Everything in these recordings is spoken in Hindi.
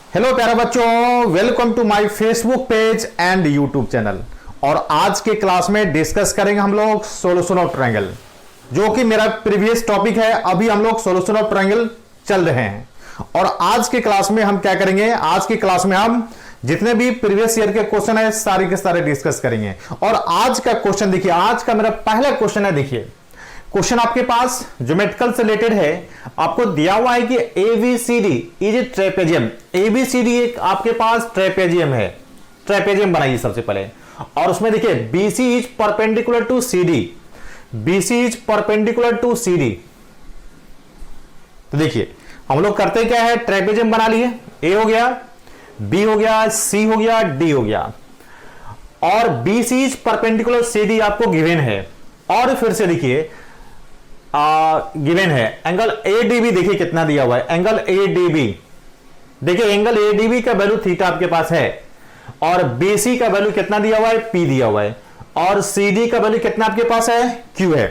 हेलो प्यारे बच्चों, welcome to my Facebook page and YouTube channel. और आज के क्लास में डिस्कस करेंगे हम लोग सोल्यूशन ऑफ ट्रायंगल, जो कि मेरा प्रीवियस टॉपिक है। अभी हम लोग सोल्यूशन ऑफ ट्रायंगल चल रहे हैं और आज के क्लास में हम क्या करेंगे, आज की क्लास में हम जितने भी प्रीवियस ईयर के क्वेश्चन है सारे के सारे डिस्कस करेंगे। और आज का क्वेश्चन देखिए, आज का मेरा पहला क्वेश्चन है। देखिए क्वेश्चन आपके पास ज्योमेट्रिकल से रिलेटेड है। आपको दिया हुआ है कि ABCD is a trapezium. ABCD एक आपके पास ट्रेपेजियम है। ट्रेपेजियम बनाइए सबसे पहले, और उसमें देखिए BC is perpendicular to CD. BC is perpendicular to CD. तो देखिए हम लोग करते क्या है, ट्रेपेजियम बना लिए। ए हो गया, बी हो गया, सी हो गया, डी हो गया, और बीसी इज परपेंडिकुलर सीडी आपको गिवन है। और फिर से देखिए गिवन है एंगल एडीबी। देखिए कितना दिया हुआ है एंगल एडीबी। देखिए एंगल एडीबी का वैल्यू थीटा आपके पास है, और बीसी का वैल्यू कितना दिया हुआ है, पी दिया हुआ है, और सीडी का वैल्यू कितना आपके पास है, क्यू है।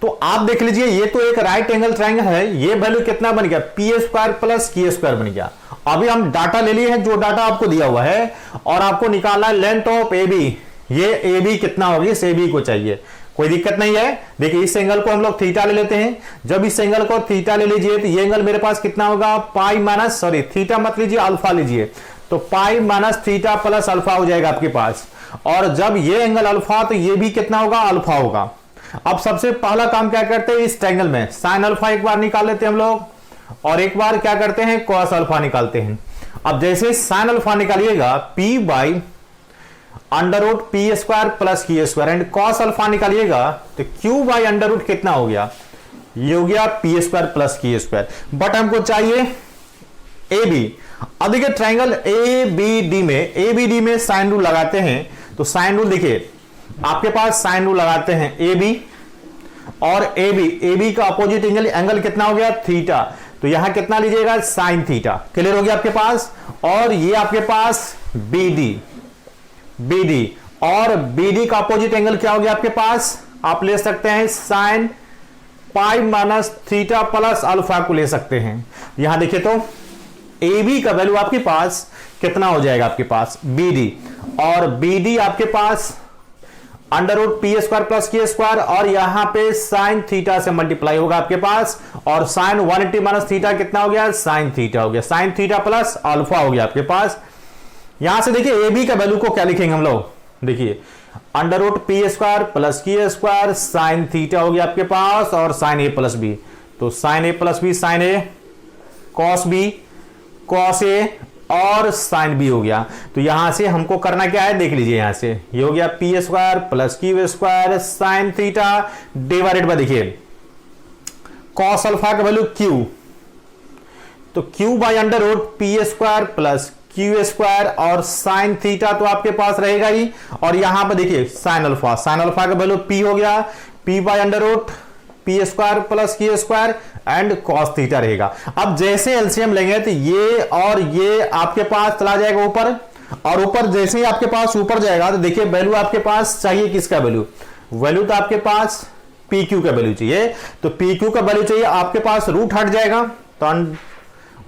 तो आप देख लीजिए ये तो एक राइट एंगल ट्रायंगल है। ये वैल्यू कितना बन गया, पी स्क्वायर प्लस की स्क्वायर बन गया। अभी हम डाटा ले लिए हैं, जो डाटा आपको दिया हुआ है, और आपको निकालना है लेंथ ऑफ एबी। ये एबी कितना होगी, इस एबी को चाहिए, कोई दिक्कत नहीं है। देखिए इस एंगल को हम लोग थीटा ले लेते हैं। जब इस एंगल को थीटा ले लीजिए तो ये एंगल मेरे पास कितना होगा, पाई माइनस, सॉरी थीटा मत लीजिए, अल्फा लीजिए, तो pi minus theta plus alpha हो जाएगा आपके पास। और जब ये एंगल अल्फा, तो ये भी कितना होगा, अल्फा होगा। अब सबसे पहला काम क्या करते हैं, इस ट्रायंगल में साइन अल्फा एक बार निकाल लेते हैं हम लोग, और एक बार क्या करते हैं, कॉस अल्फा निकालते हैं। अब जैसे साइन अल्फा निकालिएगा, p by under root P square plus की स्क्वायर, एंड कॉस अल्फा निकालिएगा तो क्यू बाई अंडर रूट कितना हो गया, ये हो गया पी स्क्वायर प्लस की स्क्वायर। बट हमको चाहिए ए बी। अब देखिए ट्रायंगल ए बी डी में साइन रूल लगाते हैं। तो साइन रूल देखिए आपके पास साइन रूल लगाते हैं ए बी और ए बी का अपोजिट एंगल कितना हो गया, थीटा। तो यहां कितना लीजिएगा, साइन थीटा। क्लियर हो गया आपके पास। और ये आपके पास बीडी और बीडी का अपोजिट एंगल क्या हो गया आपके पास, आप ले सकते हैं sine pi minus theta plus alpha को ले सकते हैं। यहां देखिए तो ए बी का वैल्यू आपके पास कितना हो जाएगा, आपके पास बीडी, और बीडी आपके पास under root P square plus की स्क्वायर, और यहां पे साइन थीटा से मल्टीप्लाई होगा आपके पास, और साइन 180 माइनस थीटा कितना हो गया, साइन थीटा हो गया, साइन थीटा प्लस अल्फा हो गया आपके पास। यहां से देखिए ए बी का वैल्यू को क्या लिखेंगे हम लोग, देखिए under root P square plus की स्क्वायर साइन थीटा हो गया आपके पास, और साइन ए प्लस बी, तो sine A plus B sine A, cos B cos A, और साइन बी हो गया। तो यहां से हमको करना क्या है, देख लीजिए यहां से ये हो गया P square plus Q square sine theta divided by, देखिए कॉस अल्फा का वैल्यू क्यू, तो Q by under root P square plus Q square, और साइन थीटा तो आपके पास रहेगा ही, और यहां पर देखिए साइन अल्फा का वैल्यू पी हो गया, P by under root P square plus Q square, and cos theta रहेगा। अब जैसे एलसीएम लेंगे तो ये और ये आपके पास चला जाएगा ऊपर, और ऊपर जैसे ही आपके पास ऊपर जाएगा तो देखिए वैल्यू आपके पास चाहिए किसका वैल्यू, तो आपके पास पी क्यू का वैल्यू चाहिए। तो पी क्यू का वैल्यू चाहिए, आपके पास रूट हट जाएगा, तो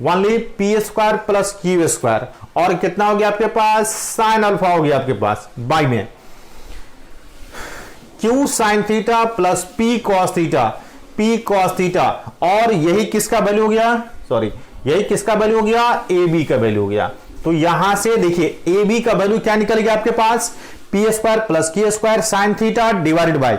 only P square plus Q square, और कितना हो गया आपके पास, साइन अल्फा हो गया आपके पास बाई में Q sine theta plus P cos theta, और यही किसका वैल्यू हो गया, सॉरी यही किसका वैल्यू हो गया, ए बी का वैल्यू हो गया। तो यहां से देखिए ए बी का वैल्यू क्या निकल गया आपके पास, पी स्क्वायर प्लस की square sine theta divided bye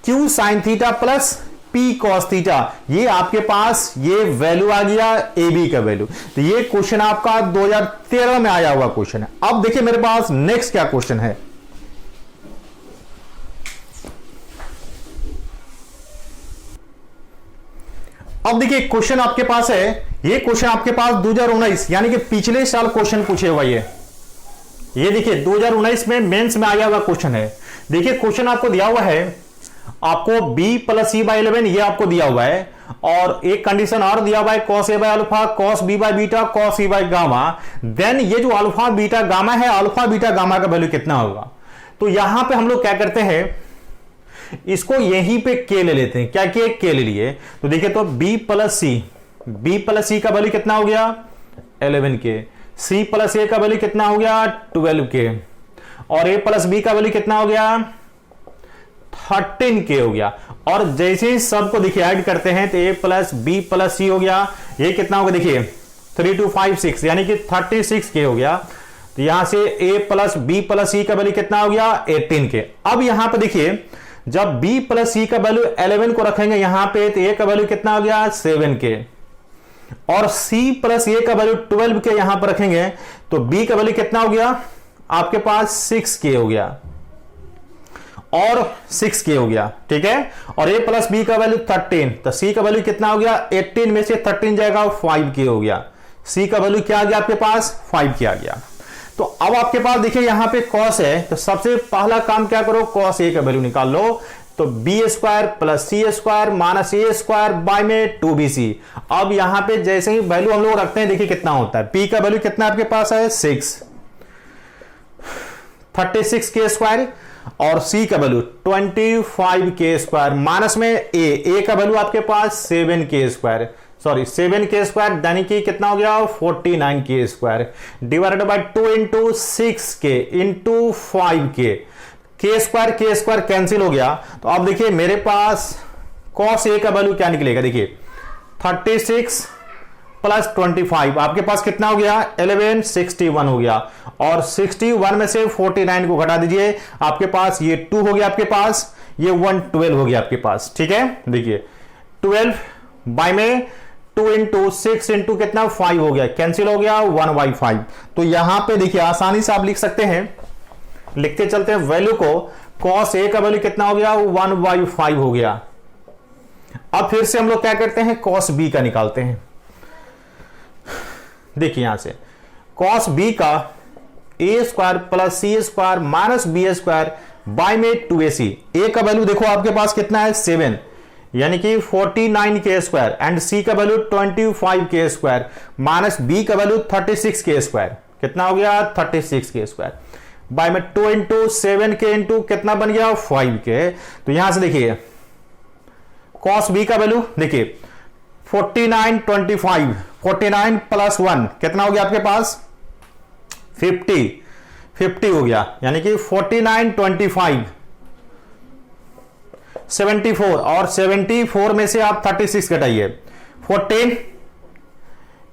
Q sine theta plus P cos theta. ये आपके पास ये वैल्यू आ गया ए बी का वैल्यू। तो ये क्वेश्चन आपका 2013 में आया हुआ क्वेश्चन है। अब देखिए मेरे पास नेक्स्ट क्या क्वेश्चन है। अब देखिए क्वेश्चन आपके पास है, ये क्वेश्चन आपके पास 2019 यानी कि पिछले साल क्वेश्चन पूछे हुआ ये देखिए 2019 में मेंस में आया हुआ क्वेश्चन है। देखिए क्वेश्चन आपको दिया हुआ है, आपको b प्लस सी बाई 11 ये आपको दिया हुआ है, और एक कंडीशन और दिया हुआ है cos A by alpha cos B by beta cos E by gamma. Then ये जो अल्फा बीटा गामा है, अल्फा बीटा गामा का वैल्यू कितना होगा। तो यहां पे हम लोग क्या करते हैं, इसको यहीं पे के ले लेते हैं। क्या के ले लिए, तो देखिए तो b प्लस सी का वैल्यू कितना हो गया, 11k, c प्लस ए का वैल्यू कितना हो गया 12k, और a प्लस बी का वैल्यू कितना हो गया 13k हो गया। और जैसे ही सबको देखिए ऐड करते हैं तो a प्लस बी प्लस सी हो गया, ये कितना होगा देखिए 3 2 5 6 यानी कि 36k हो गया। तो यहां से a plus B plus C का वैल्यू कितना हो गया 18k। अब यहां पर देखिए जब b प्लस सी का वैल्यू 11 को रखेंगे यहां पे तो a का वैल्यू कितना हो गया 7k, और c प्लस a का वैल्यू 12k यहां पर रखेंगे तो b का वैल्यू कितना हो गया आपके पास 6k हो गया, और 6k हो गया, ठीक है। और a प्लस बी का वैल्यू 13, तो c का वैल्यू कितना हो गया 18 में से 13 जाएगा 5k हो गया, c का वैल्यू क्या आ गया आपके पास 5k आ गया। तो अब आपके पास देखिए यहां पे cos है, तो सबसे पहला काम क्या करो cos a का वैल्यू निकाल लो, तो B square plus C square minus A square by में 2bc। अब यहां पे जैसे ही वैल्यू हम लोग रखते हैं देखिए कितना होता है, p का वैल्यू कितना आपके पास है 36k स्क्वायर, और c का वैल्यू 25k स्क्वायर, माइनस में a का वैल्यू आपके पास 7k square, sorry 7k square यानी कि कितना हो गया 49k square, divided by 2 into 6k into 5k, k square cancel हो गया। तो अब देखिए मेरे पास cos a का वैल्यू क्या निकलेगा, देखिए 36 प्लस 25 आपके पास कितना हो गया 1161 हो गया, और 61 में से 49 को घटा दीजिए आपके पास ये 2 हो गया, आपके पास ये 112 हो गया आपके पास, ठीक है। देखिए 12 बाय में 2 इंटू 6 इंटू कितना 5 हो गया, कैंसिल हो गया 1/5। तो यहां पे देखिए आसानी से आप लिख सकते हैं, लिखते चलते हैं वैल्यू को, cos a का वैल्यू कितना हो गया 1/5 हो गया। अब फिर से हम लोग क्या करते हैं cos b का निकालते हैं। देखिए यहां से cos b का a square plus C square minus B square by में 2ac, a का वैल्यू देखो आपके पास कितना है 7 यानी कि 49k स्क्वायर, एंड c का value 25k square, minus b का वैल्यू 36k स्क्वायर, कितना हो गया 36k स्क्वायर, बाय में 2 इंटू 7k इंटू कितना बन गया 5k। तो यहां से देखिए cos b का वैल्यू देखिए 49 प्लस 1 कितना हो गया आपके पास 50 हो गया, यानी कि 49 25 74, और 74 में से आप 36 घटाइए 14,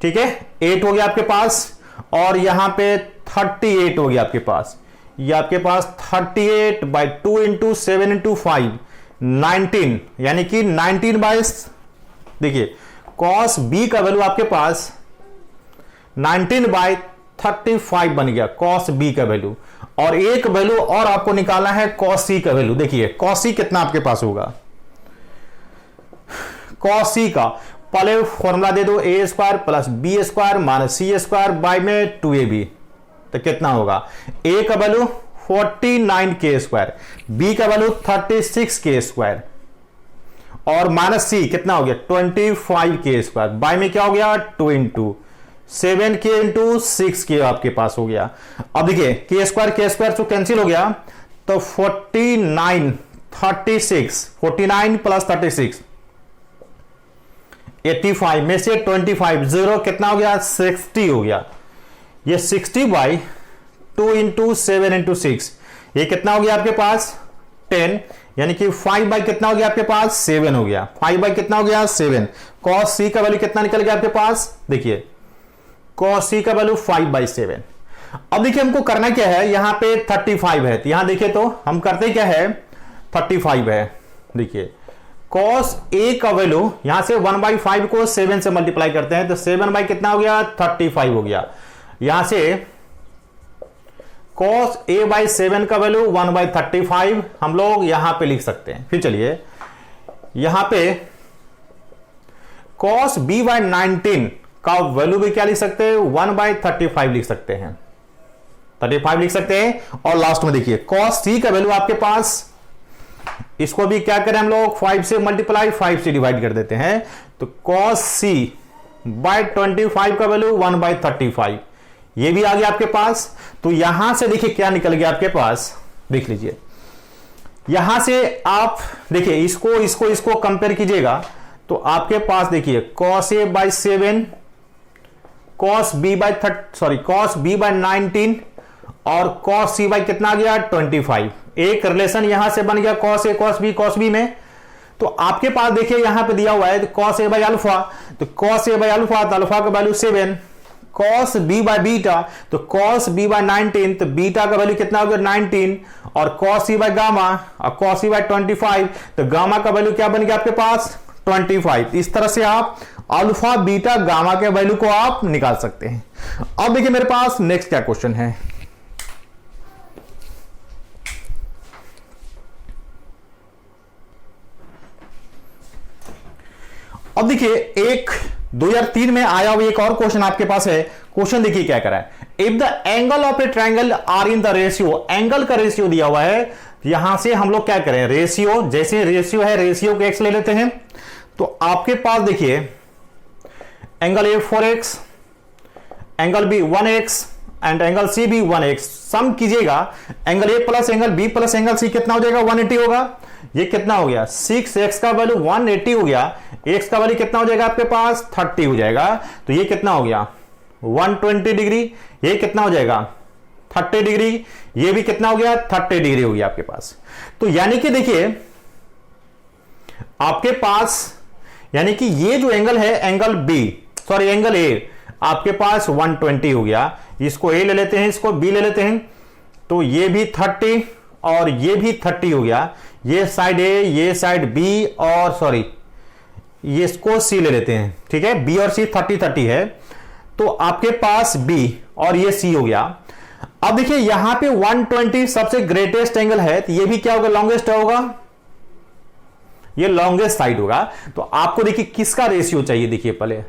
ठीक है 8 हो गया आपके पास, और यहां पे 38 हो गया आपके पास, ये आपके पास 38 बाय 2 इंटू 7 इंटू 5 19, यानी कि 19 बाय देखिए cos b का वैल्यू आपके पास 19/35 बन गया cos b का वैल्यू, और एक वैल्यू और आपको निकालना है cos c का वैल्यू। देखिए cos c कितना आपके पास होगा, cos c का पहले फॉर्मूला दे दो a square plus B square minus C square by में 2ab, तो कितना होगा a का वैल्यू 49k स्क्वायर, b का वैल्यू 36k स्क्वायर, और माइनस सी कितना हो गया 25k स्क्वायर, बाय में क्या हो गया 2 इंटू 7k इंटू 6k आपके पास हो गया। अब देखिए k स्क्वायर तो कैंसिल हो गया, तो 49 प्लस 36 85 में से 25 जीरो कितना हो गया 60 हो गया, ये 60 बाई 2 इंटू 7 इंटू 6 ये कितना हो गया आपके पास 10, यानी कि 5 बाई कितना हो गया आपके पास 7 हो गया, 5 बाई कितना हो गया 7। cos c का वैल्यू कितना निकल गया आपके पास, देखिए cos c का वैल्यू 5/7। अब देखिए हमको करना क्या है, यहां पे 35 है, तो यहां देखिए तो हम करते क्या है 35 है, देखिए cos a का वैल्यू यहां से 1/5 को 7 से मल्टीप्लाई करते हैं, तो 7 बाई कितना हो गया 35 हो गया, यहां से cos a/7 का वैल्यू 1/35 हम लोग यहां पे लिख सकते हैं। फिर चलिए यहां पे cos b/19 का वैल्यू भी क्या लिख सकते हैं 1/35 लिख सकते हैं, 35 लिख सकते हैं। और लास्ट में देखिए cos c का वैल्यू आपके पास, इसको भी क्या करें हम लोग 5 से मल्टीप्लाई 5 से डिवाइड कर देते हैं, तो cos c/25 का वैल्यू 1/35 ये भी आ गया आपके पास। तो यहां से देखिए क्या निकल गया आपके पास, देख लीजिए यहां से आप देखिए इसको कंपेयर कीजिएगा, तो आपके पास देखिए cos a/7 cos B by cos B by 19 और कॉस सी बाई कितना आ गया 25। एक रिलेशन यहां से बन गया कॉस ए कॉस बी में। तो आपके पास देखिए यहां पे दिया हुआ है कॉस ए बाई अल्फा, तो कॉस ए बाई अल्फा तो अल्फा का value 7, cos B by beta तो कॉस बी बाई 19 तो बीटा का वैल्यू कितना हो गया 19 और कॉस सी बाई गामा और कॉस सी बाई 25 तो गामा का वैल्यू क्या बन गया आपके पास 25। इस तरह से आप अल्फा बीटा गामा के वैल्यू को आप निकाल सकते हैं। अब देखिए मेरे पास नेक्स्ट क्या क्वेश्चन है। अब देखिए एक 2003 में आया हुआ एक और क्वेश्चन आपके पास है। क्वेश्चन देखिए क्या करा है, if the angle of a triangle are in the ratio, angle का रेशियो दिया हुआ है, यहां से हम लोग क्या करें रेशियो, जैसे रेशियो है रेशियो को एक्स ले लेते हैं। तो आपके पास देखिए angle A 4x, angle B 1x and angle C भी 1x, सम कीजिएगा angle A plus angle B plus angle C कितना हो जाएगा 180 होगा। ये कितना हो गया 6x का वैल्यू 180 हो गया, x का वैल्यू कितना हो जाएगा आपके पास 30 हो जाएगा, तो ये कितना हो गया 120 डिग्री, ये कितना हो जाएगा 30 डिग्री, ये भी कितना हो गया 30 डिग्री हो गया आपके पास। तो यानी कि देखिए आपके पास यानी कि ये जो एंगल है एंगल ए आपके पास 120 हो गया, इसको ए ले लेते हैं इसको बी ले लेते हैं, तो ये भी 30 और ये भी 30 हो गया, ये साइड ए ये साइड बी और ये इसको सी ले लेते हैं, ठीक है बी और सी 30 है, तो आपके पास बी और ये सी हो गया। अब देखिए यहां पे 120 सबसे ग्रेटेस्ट एंगल है, तो ये भी क्या होगा लॉन्गेस्ट होगा, ये लॉन्गेस्ट साइड होगा। तो आपको देखिए किसका रेशियो चाहिए, देखिए पहले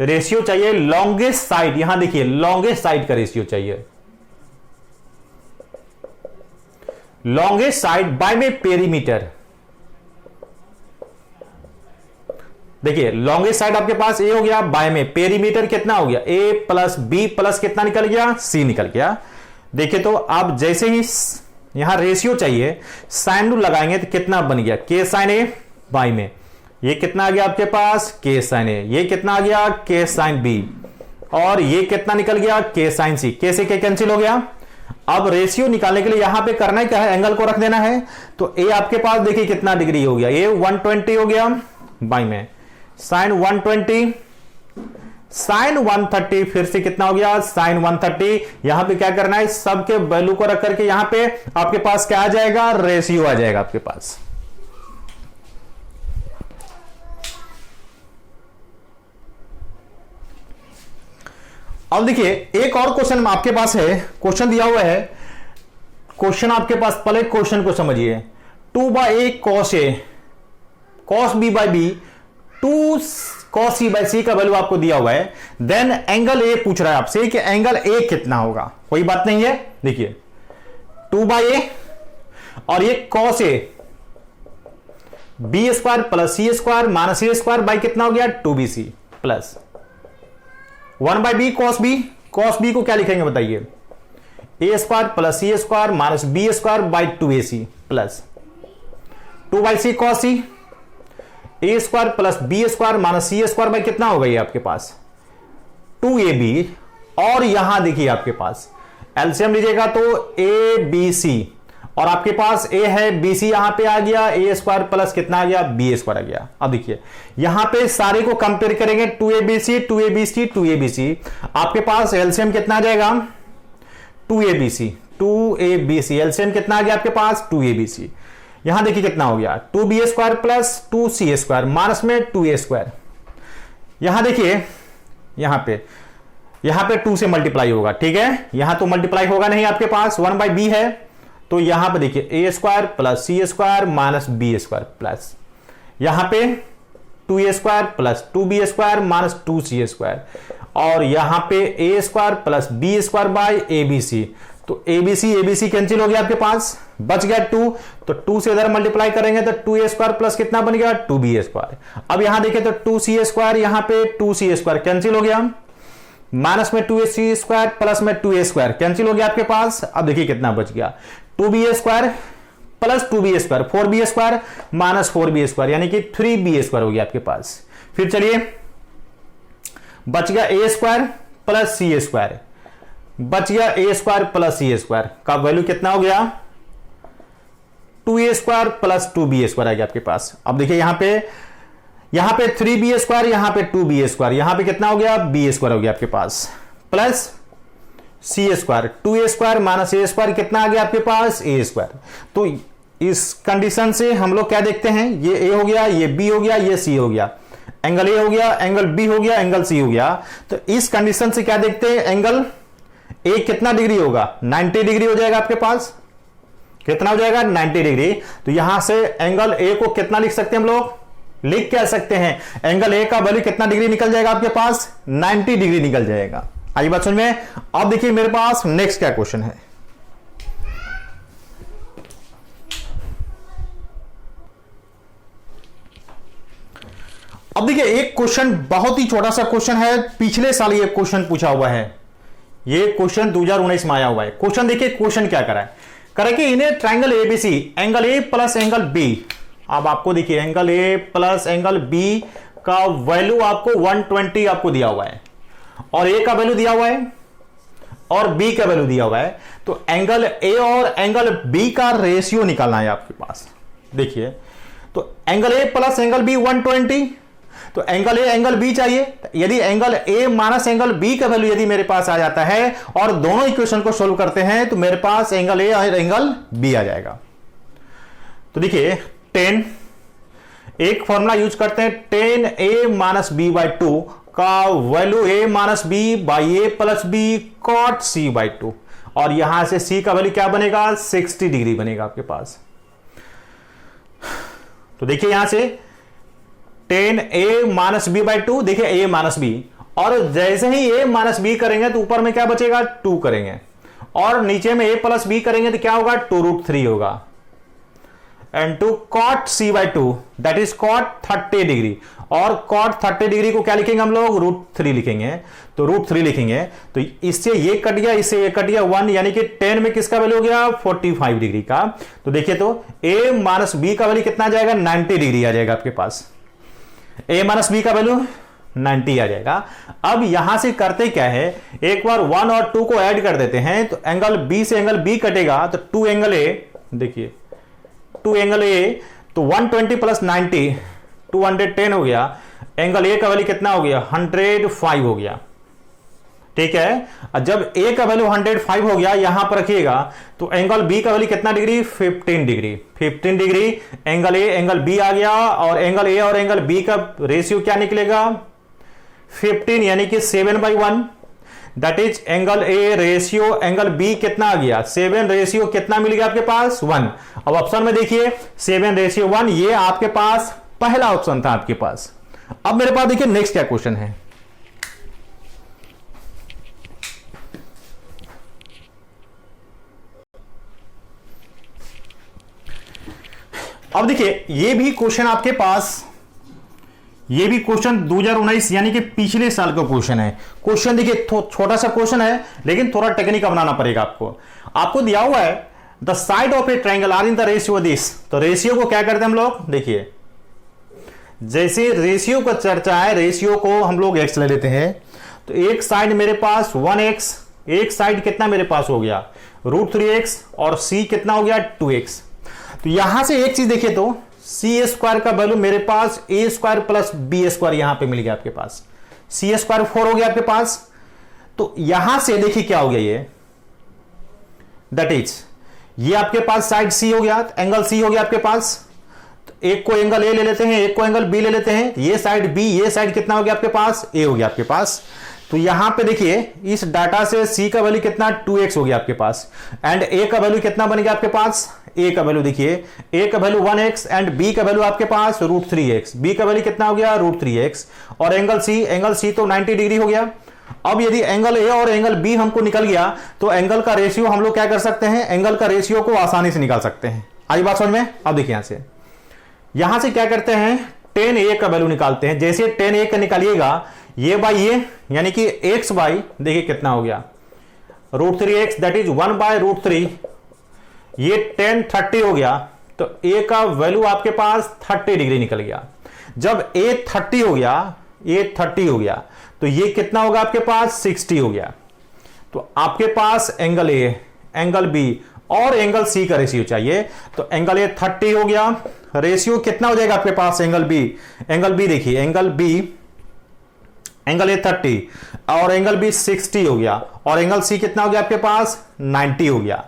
रेशियो चाहिए लॉन्गेस्ट साइड, यहां देखिए लॉन्गेस्ट साइड का रेशियो चाहिए, लॉन्गेस्ट साइड बाय में पेरीमीटर। देखिए लॉन्गेस्ट साइड आपके पास ए हो गया, बाय में पेरीमीटर कितना हो गया ए प्लस बी प्लस कितना निकल गया सी निकल गया। देखिए तो आप जैसे ही यहां रेशियो चाहिए साइन रूल लगाएंगे तो कितना बन गया के साइन ए, बाय में ये कितना आ गया आपके पास के साइन ए, ये कितना आ गया के साइन बी और ये कितना निकल गया के साइन सी, के से के कैंसिल हो गया। अब रेशियो निकालने के लिए यहां पे करना ही क्या है एंगल को रख देना है, तो ए आपके पास देखिए कितना डिग्री हो गया ए 120 हो गया, बाय में साइन 120 साइन 130 फिर से कितना हो गया साइन 130। यहां पे क्या करना है सबके वैल्यू को रख करके यहां पे आपके पास क्या आ जाएगा रेशियो आ जाएगा आपके पास। अब देखिए एक और क्वेश्चन आपके पास है, क्वेश्चन दिया हुआ है, क्वेश्चन आपके पास पहले क्वेश्चन को समझिए 2/a cos a cos b by b 2 cos c by c का वैल्यू आपको दिया हुआ है। देन एंगल ए पूछ रहा है आपसे कि एंगल ए कितना होगा, कोई बात नहीं है, देखिए 2/a और ये cos a b square plus C square minus A square by कितना हो गया 2bc plus 1/b cos b को क्या लिखेंगे बताइए A square plus C square minus B square by 2ac plus 2/c cos c A square plus B square minus C square by कितना होगा ये आपके पास 2ab और यहां देखिए आपके पास एलसीएम लीजिएगा तो ए बी सी और आपके पास ए है बी सी यहां पे आ गया ए स्क्वायर प्लस कितना आ गया बी स्क्वायर आ गया। अब देखिए यहां पे सारे को कंपेयर करेंगे 2abc 2abc 2abc आपके पास एलसीएम कितना आ जाएगा 2abc एलसीएम कितना आ गया आपके पास 2abc। यहां देखिए कितना हो गया 2b square plus 2c square minus में 2a स्क्वायर। यहां देखिए यहां पे 2 से मल्टीप्लाई होगा, ठीक है यहां तो मल्टीप्लाई होगा नहीं आपके पास 1/b है, तो यहां पे देखिए a square plus C square minus B square plus यहां पे 2a square plus 2b square minus 2c square और यहां पे a square plus b square by abc, तो abc कैंसिल हो गया आपके पास बच गया 2, तो 2 से इधर मल्टीप्लाई करेंगे तो 2a स्क्वायर प्लस कितना बन गया 2b स्क्वायर। अब यहां देखें तो 2c स्क्वायर यहां पे 2c स्क्वायर कैंसिल हो गया माइनस में 2ac स्क्वायर प्लस में 2a स्क्वायर कैंसिल हो गया आपके पास। अब देखिए कितना बच गया 2b square plus 2b square 4b square minus 4b square यानी कि 3b स्क्वायर हो गया आपके पास। फिर चलिए बच गया A square plus C square, बच गया A square plus C square का वैल्यू कितना हो गया 2a square plus 2b square आ गया आपके पास। अब देखिए यहां पे 3b स्क्वायर, यहां पे 2b स्क्वायर, यहां पे कितना हो गया b स्क्वायर हो गया आपके पास plus C square, 2a square minus A square कितना आ गया आपके पास ए स्क्वायर। तो इस कंडीशन से हम लोग क्या देखते हैं, ये ए हो गया, ये बी हो गया, ये सी हो गया, एंगल ए हो गया, एंगल बी हो गया, एंगल सी हो गया। तो इस कंडीशन से क्या देखते हैं, एंगल ए कितना डिग्री होगा 90 डिग्री हो जाएगा आपके पास, कितना हो जाएगा 90 डिग्री। तो यहां से एंगल ए को कितना लिख सकते हैं हम लोग, लिख क्या सकते हैं, एंगल ए का वैल्यू कितना डिग्री निकल जाएगा आपके पास 90 डिग्री निकल जाएगा। आई बात समझ में। अब देखिए मेरे पास नेक्स्ट क्या क्वेश्चन है, अब देखिए एक क्वेश्चन बहुत ही छोटा सा क्वेश्चन है, पिछले साल ये क्वेश्चन पूछा हुआ है, ये क्वेश्चन 2019 में आया हुआ है। क्वेश्चन देखिए क्वेश्चन क्या करा है, करा कि इन्हें triangle ABC angle A plus angle B, अब आपको देखिए angle A plus angle B का वैल्यू आपको 120 आपको दिया हुआ है, और ए का वैल्यू दिया हुआ है और बी का वैल्यू दिया हुआ है। तो एंगल ए और एंगल बी का रेशियो निकालना है आपके पास। देखिए तो angle A plus angle B 120, तो एंगल ए एंगल बी चाहिए। यदि angle A minus angle B का वैल्यू यदि मेरे पास आ जाता है और दोनों इक्वेशन को सोल्व करते हैं तो मेरे पास एंगल ए और एंगल बी आ जाएगा। तो देखिए 10 एक फॉर्मूला यूज करते हैं, 10a माइनस बी बाई 2 का value a minus B by A plus B cot C by 2, और यहां से c का वैल्यू क्या बनेगा 60 डिग्री बनेगा आपके पास। तो देखिए यहां से 10a माइनस बी बाई 2, देखिए a माइनस बी, और जैसे ही a माइनस बी करेंगे तो ऊपर में क्या बचेगा 2 करेंगे, और नीचे में a प्लस बी करेंगे तो क्या होगा 2√3 होगा, and two cot C by 2 that is cot 30 degree, और कॉट 30 डिग्री को क्या लिखेंगे हम लोग √3 लिखेंगे। तो √3 लिखेंगे तो इससे ये कट गया, इससे ये कट गया 1, यानी कि 10 में किसका वैल्यू हो गया 45 डिग्री का। तो देखिए तो a माइनस बी का वैल्यू कितना आ जाएगा 90 डिग्री आ जाएगा आपके पास, a माइनस बी का वैल्यू 90 आ जाएगा। अब यहां से करते क्या है, एक बार 1 और 2 को ऐड कर देते हैं, तो एंगल बी से एंगल बी कटेगा, तो 2 एंगल ए, देखिए 2 एंगल ए, तो 120 प्लस 90 210 हो गया, एंगल ए का वैल्यू कितना हो गया 105 हो गया, ठीक है। जब ए का वैल्यू 105 हो गया यहां पर रखिएगा, तो एंगल बी का वैल्यू कितना degree 15 degree, 15 degree angle A angle B आ गया, और एंगल ए और एंगल बी का रेशियो क्या निकलेगा 15, यानी कि 7/1, that is angle A ratio angle B कितना आ गया 7 रेशियो कितना मिल गया आपके पास 1। अब ऑप्शन में देखिए 7/1, ये आपके पास पहला ऑप्शन था आपके पास। अब मेरे पास देखिए नेक्स्ट क्या क्वेश्चन है, अब देखिए ये भी क्वेश्चन आपके पास, ये भी क्वेश्चन 2019 यानी कि पिछले साल का क्वेश्चन है। क्वेश्चन देखिए छोटा सा क्वेश्चन है, लेकिन थोड़ा टेक्निक बनाना पड़ेगा आपको दिया हुआ है the side of a triangle are in the ratio this. तो रेशियो को क्या करते हैं हम लोग, देखिए जैसे रेशियो का चर्चा है, रेशियो को हम लोग x ले लेते हैं, तो एक साइड मेरे पास 1x, एक साइड कितना मेरे पास हो गया √3x, और c कितना हो गया 2x। तो यहां से एक चीज देखिए तो सी स्क्वायर का वैल्यू मेरे पास ए स्क्वायर प्लस बी स्क्वायर यहां पे मिल गया आपके पास, सी स्क्वायर 4 हो गया आपके पास। तो यहां से देखिए क्या हो गया ये, दैट इज ये आपके पास साइड सी हो गया, एंगल सी हो गया आपके पास। तो एक को एंगल ए ले लेते हैं, एक को एंगल बी ले लेते हैं, ये साइड बी, ये साइड कितना हो गया आपके पास ए हो गया आपके पास। तो यहां पे देखिए इस डाटा से c का वैल्यू कितना 2x हो गया आपके पास, एंड a का वैल्यू कितना बन गया आपके पास, a का वैल्यू देखिए a का वैल्यू 1x, एंड b का वैल्यू आपके पास √3x, b का वैल्यू कितना हो गया √3x, और एंगल c तो 90 डिग्री हो गया। अब यदि एंगल a और एंगल b हमको निकल गया तो एंगल का रेशियो हम लोग क्या कर सकते हैं, एंगल का रेशियो को आसानी से निकाल सकते हैं। आई बात समझ में। अब देखिए यहां से क्या करते हैं 10a का वैल्यू निकालते हैं। जैसे 10a का निकालिएगा ये बाई ये, यानी कि x बाई देखिए कितना हो गया √3x, दैट इज 1/√3, ये 10 30 हो गया। तो a का वैल्यू आपके पास 30 डिग्री निकल गया। जब a 30 हो गया ये 30 हो गया, तो ये कितना होगा आपके पास 60 हो गया। तो आपके पास एंगल ए, एंगल बी और एंगल सी का रेशियो चाहिए, तो एंगल ए 30 हो गया, रेशियो कितना हो जाएगा आपके पास एंगल बी, एंगल बी देखिए एंगल बी, एंगल ए 30 और एंगल बी 60 हो गया, और एंगल सी कितना हो गया आपके पास 90 हो गया।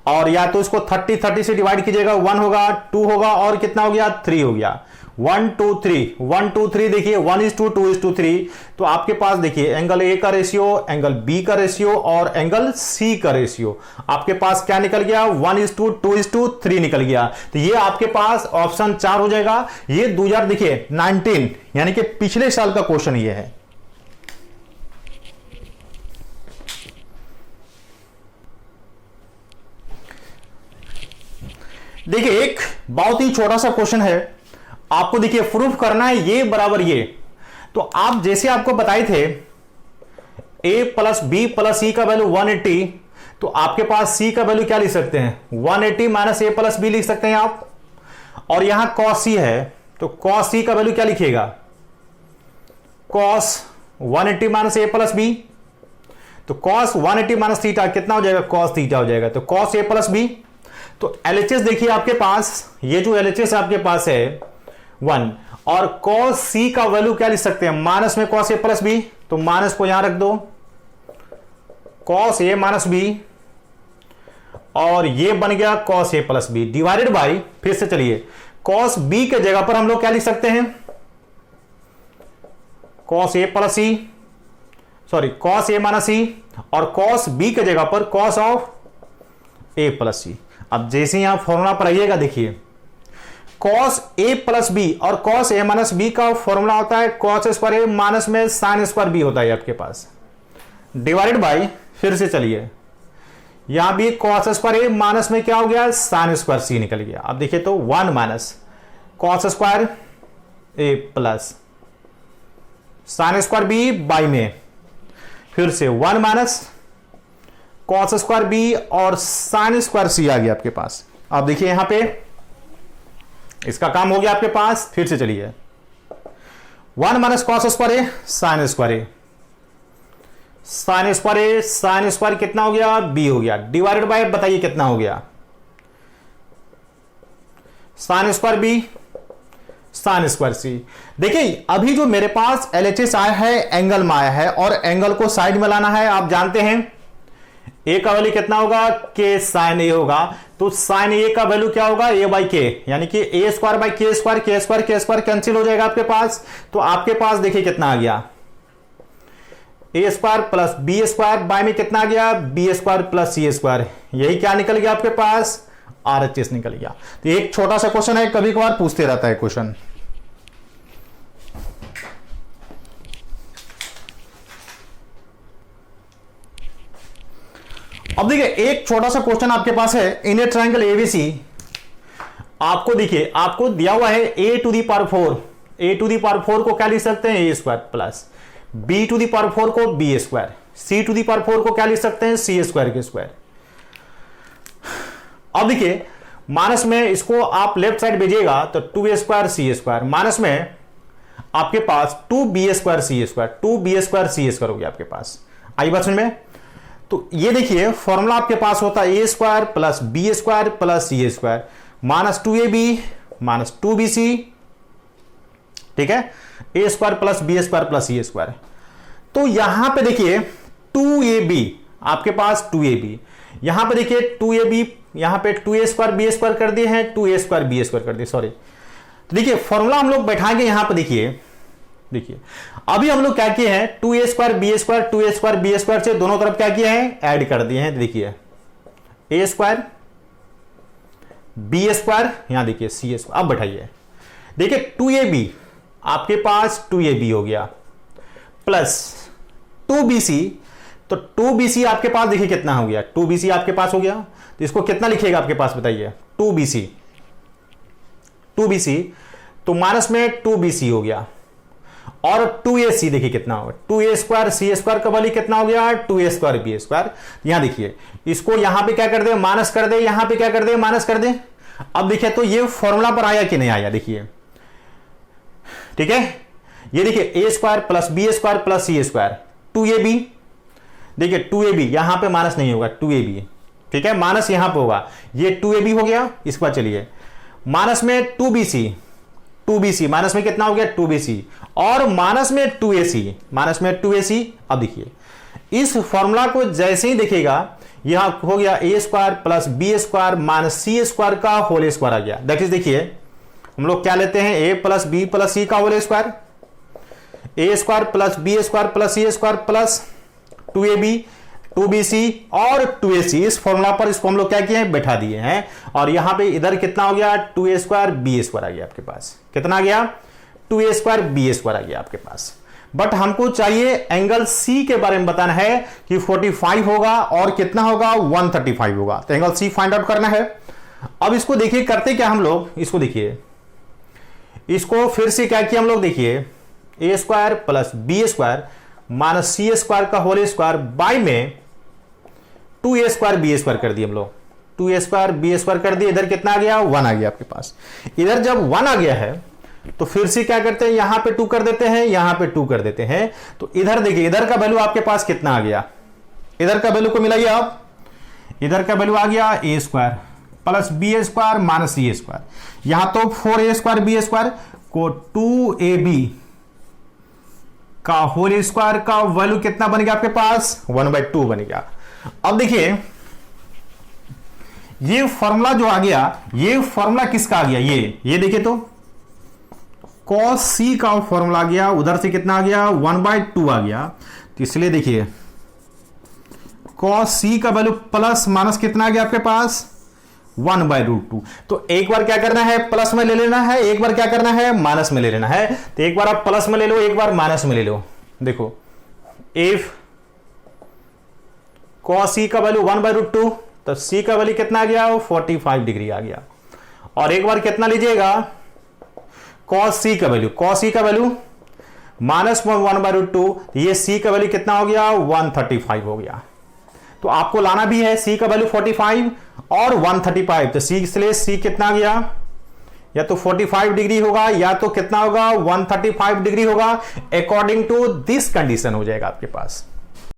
और या तो इसको 30 से डिवाइड कीजिएगा, 1 होगा, 2 होगा और कितना हो गया 3 हो गया। 1 2 3 1 2 3 देखिए 1:2:3, तो आपके पास देखिए एंगल ए का रेशियो, एंगल बी का रेशियो और एंगल सी का रेशियो आपके पास क्या निकल गया 1:2:3 निकल गया। तो ये आपके पास ऑप्शन 4 हो जाएगा। ये 2000 देखिए 19 यानी कि पिछले साल का क्वेश्चन ये है। देखिए एक बहुत ही छोटा सा क्वेश्चन है, आपको देखिए प्रूफ करना है ये बराबर ये। तो आप जैसे आपको बताए थे a plus B plus C का वैल्यू 180, तो आपके पास c का वैल्यू क्या लिख सकते हैं 180 माइनस a प्लस बी लिख सकते हैं आप। और यहां cos c है, तो cos c का वैल्यू क्या लिखिएगा cos 180 minus a plus B, तो cos 180 माइनस थीटा कितना हो जाएगा cos थीटा हो जाएगा, तो cos a प्लस बी। तो LHS देखिए आपके पास, ये जो LHS आपके पास है 1, और cos c का वैल्यू क्या लिख सकते हैं माइनस में cos a प्लस बी, तो माइनस को यहां रख दो cos a माइनस बी, और ये बन गया cos a plus B divided by, फिर से चलिए cos b के जगह पर हम लोग क्या लिख सकते हैं cos a plus C, sorry cos a minus C, और cos b के जगह पर cos of a plus C. अब जैसे यहां फॉर्मूला पर आइएगा देखिए cos a प्लस बी और cos a माइनस बी का फॉर्मूला होता है cos स्क्वायर a माइनस में sin स्क्वायर बी होता है आपके पास, डिवाइडेड बाई, फिर से चलिए यहां भी cos स्क्वायर a माइनस में क्या हो गया sin स्क्वायर c निकल गया। अब देखिए तो 1 minus cos square a plus sin square b by में, फिर से 1 माइनस cos स्क्वायर बी और sin स्क्वायर सी आ गया आपके पास। अब देखिए यहां पे इसका काम हो गया आपके पास, फिर से चलिए 1 माइनस cos स्क्वायर ए sin स्क्वायर ए, sin स्क्वायर ए sin स्क्वायर कितना हो गया b हो गया, डिवाइडेड बाय बताइए कितना हो गया sin square b sin square C. देखिए अभी जो मेरे पास LHS आया है एंगल में आया है, और एंगल को साइड में लाना है। आप जानते हैं a का वैल्यू कितना होगा k sin a होगा, तो sin a का वैल्यू क्या होगा a बाई के, यानी कि a स्क्वायर बाई के स्क्वायर, के स्क्वायर कैंसिल हो जाएगा आपके पास। तो आपके पास देखिए कितना आ गया a square plus B square by में कितना आ गया b square plus C square, यही क्या निकल गया आपके पास RHS निकल गया। तो एक छोटा सा क्वेश्चन है, कभी कभार पूछते रहता है क्वेश्चन। अब देखिए एक छोटा सा क्वेश्चन आपके पास है, इन ए ट्रायंगल एबीसी आपको देखिए आपको दिया हुआ है a to the power 4, a to the power 4 को क्या लिख सकते हैं a square plus b to the power 4 को b square, c to the power 4 को क्या लिख सकते हैं c स्क्वायर के स्क्वायर। अब देखिए माइनस में इसको आप लेफ्ट साइड भेजिएगा तो 2a square c square, minus में आपके पास 2b square c square, 2b square c square हो गया आपके पास। आई बात समझ में? तो ये देखिए फॉर्मूला आपके पास होता है a square plus B square plus C square minus 2ab minus 2bc, ठीक है, a square plus B square plus C square. तो यहां पे देखिए 2ab आपके पास 2ab, यहां पे देखिए 2ab, यहां पे 2a स्क्वायर बी स्क्वायर कर दिए हैं, 2a स्क्वायर बी स्क्वायर कर दिए, सॉरी। तो देखिए फॉर्मूला हम लोग बैठाएंगे यहां पे, देखिए अभी हम लोग क्या किए हैं 2a square B square 2a square B square से दोनों तरफ क्या किए हैं ऐड कर दिए हैं। देखिए a स्क्वायर बी स्क्वायर, यहां देखिए सी स्क्वायर। अब बैठाइए देखिए 2ab आपके पास 2ab हो गया प्लस 2bc, तो 2bc आपके पास देखिए कितना हो गया 2bc आपके पास हो गया। तो इसको कितना लिखिएगा आपके पास बताइए 2bc, तो माइनस में 2bc हो गया, और 2ac देखिए कितना होगा 2a स्क्वायर सी स्क्वायर का वैल्यू कितना हो गया 2a स्क्वायर बी स्क्वायर। यहां देखिए इसको यहां पे क्या कर दे माइनस कर दे, यहां पे क्या कर दे माइनस कर दे। अब देखिए तो ये फॉर्मूला पर आया कि नहीं आया, देखिए ठीक है ये देखिए A square plus B square plus C square 2ab, देखिए 2ab यहां पे माइनस नहीं होगा, 2ab ठीक है, माइनस यहां पे होगा, ये 2ab हो गया। इस बार चलिए माइनस में 2bc माइनस में कितना हो गया 2bc, और माइनस में 2ac। अब देखिए इस फॉर्मूला को जैसे ही देखिएगा यहां हो गया A square plus B square minus C square का होल स्क्वायर आ गया। दैट इज देखिए हम लोग क्या लेते हैं, A plus B plus C का whole square, A square plus B square plus C square plus 2ab 2bc और 2ac। इस फॉर्मूला पर इसको हम लोग क्या किए हैं, बैठा दिए हैं, और यहां पे इधर कितना हो गया 2a स्क्वायर बी स्क्वायर आ गया आपके पास। कितना आ गया 2a स्क्वायर बी स्क्वायर आ गया आपके पास। बट हमको चाहिए एंगल सी के बारे में बताना है कि 45 होगा और कितना होगा 135 होगा, तो एंगल सी फाइंड आउट करना है। अब इसको देखिए करते क्या हम लोग, इसको देखिए, इसको फिर से क्या किया हम लोग, देखिए A square plus B square minus C square का होल स्क्वायर बाय में 2a स्क्वायर बी स्क्वायर कर दिए हम लोग, 2a स्क्वायर बी स्क्वायर कर दिए। इधर कितना आ गया 1 आ गया आपके पास। इधर जब 1 आ गया है तो फिर से क्या करते हैं, यहां पे 2 कर देते हैं, यहां पे 2 कर देते हैं, तो इधर देखिए इधर का वैल्यू आपके पास कितना आ गया, इधर का वैल्यू को मिलाइए आप, इधर का वैल्यू आ गया A square plus B square minus C square. यहां तो 4a स्क्वायर बी स्क्वायर को 2ab का होल स्क्वायर का वैल्यू कितना बन गया आपके पास 1/2 बन गया। अब देखिए ये फॉर्मूला जो आ गया, ये फॉर्मूला किसका आ गया, ये देखिए तो cos c का फॉर्मूला आ गया, उधर से कितना आ गया 1/2 आ गया। तो इसलिए देखिए cos c का वैल्यू प्लस माइनस कितना आ गया आपके पास 1/√2। तो एक बार क्या करना है प्लस में ले लेना है, एक बार क्या करना है माइनस में ले लेना है। तो एक बार आप प्लस में ले लो, एक बार माइनस में ले लो। देखो इफ cos c का वैल्यू 1/√2 तो c का वैल्यू कितना आ गया 45 डिग्री आ गया। और एक बार कितना लीजिएगा cos c का वैल्यू माइनस 1/√2, ये c का वैल्यू कितना हो गया 135 हो गया। तो आपको लाना भी है c का वैल्यू 45 और 135, तो c इसलिए c कितना आ गया, या तो 45 डिग्री होगा या तो कितना होगा 135 डिग्री होगा। अकॉर्डिंग टू दिस कंडीशन हो जाएगा आपके पास।